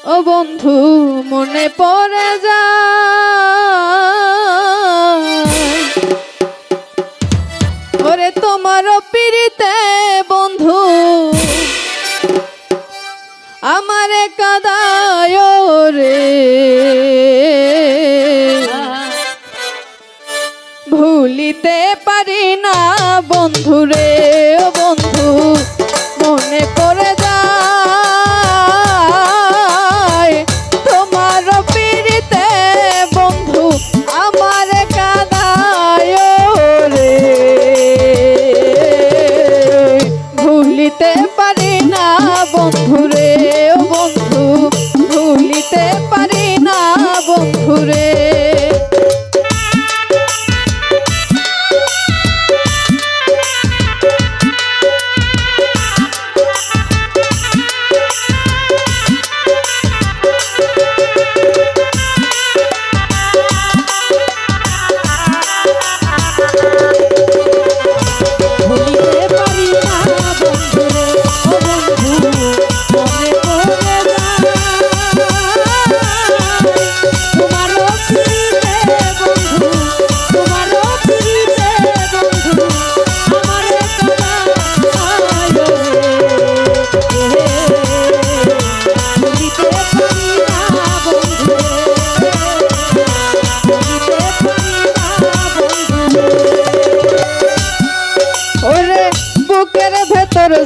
ও বন্ধু মনে পড়ে যায় ওরে তোমার পিড়িতে বন্ধু আমারে কাদায় রে ভুলিতে পারি না বন্ধু রে ও বন্ধু মনে পড়ে যায় তোমার পিড়িতে বন্ধু আমার কাদায় রে ভুলিতে পারি না বন্ধু রে ও বন্ধু ভুলিতে পারি না বন্ধু রে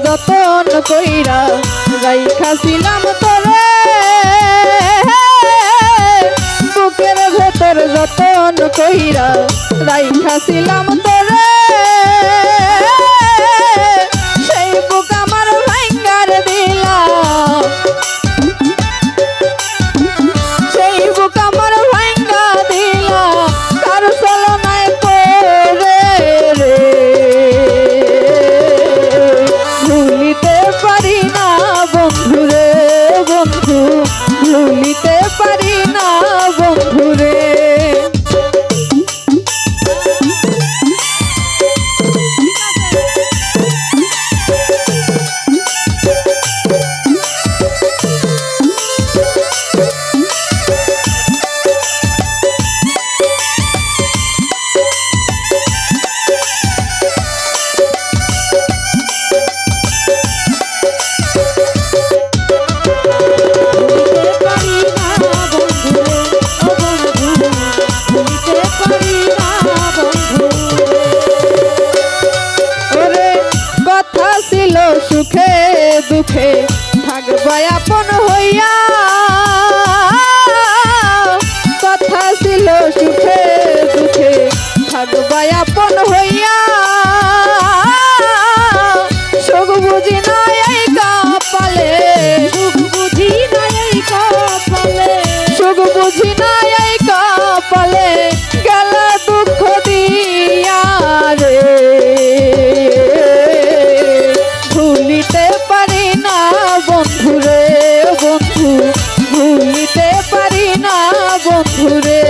যতন কইরা রাইখাছিলাম তোরে বুকের ভেতর যতন কইরা রাইখাছিলাম তোরে সেই বুক আমার ভাঙ্গার দিলাম সেই বুক আমার ভাঙ্গা দিলাম কার চলনায় তোরে রে ভুলিতে পারি না বন্ধু রে বন্ধু ভুলিতে পারি না বন্ধু রে সুখে দুঃখে থাকবা আপন হইয়া কথা ছিল সুখে দুঃখে থাকবা আপন হইয়া সুখ বুঝি নাই এই কপালে সুখ বুঝি নাই এই কপালে সুখ বুঝি নাই এই কপালে গেল দুঃখ দিয়া রে ভুলিতে পারি না বন্ধু রে বন্ধু ভুলিতে পারি না বন্ধু রে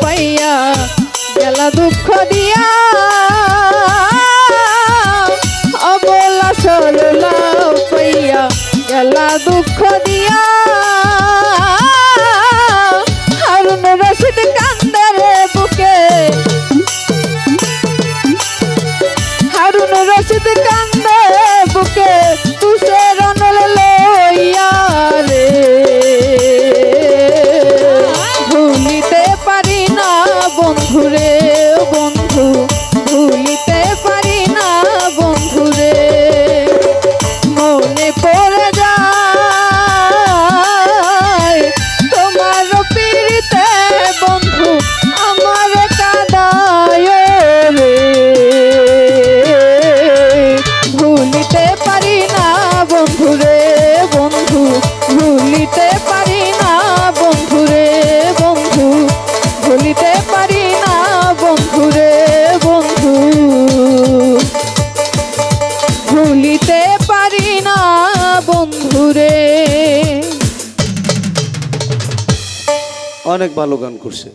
পাইয়া গেলা দুঃখ দিয়া অবলা সরলা পাইয়া গেলা দুঃখ দিয়া হারুন রশিদ কান্দের বুকে হারুন রশিদ কান্দে বুকে তুষের অনল লইয়া রে ভুলিতে পারি না বন্ধু রে বন্ধু ভুলিতে পারি না বন্ধু রে মনে পড়ে যায় তোমার পিড়িতে বন্ধু আমার কাদায় রে পারি না বন্ধুরে বন্ধু, ভুলিতে পারি না বন্ধুরে বন্ধু, ভুলিতে পারি না বন্ধুরে। অনেক ভালো গান করছে।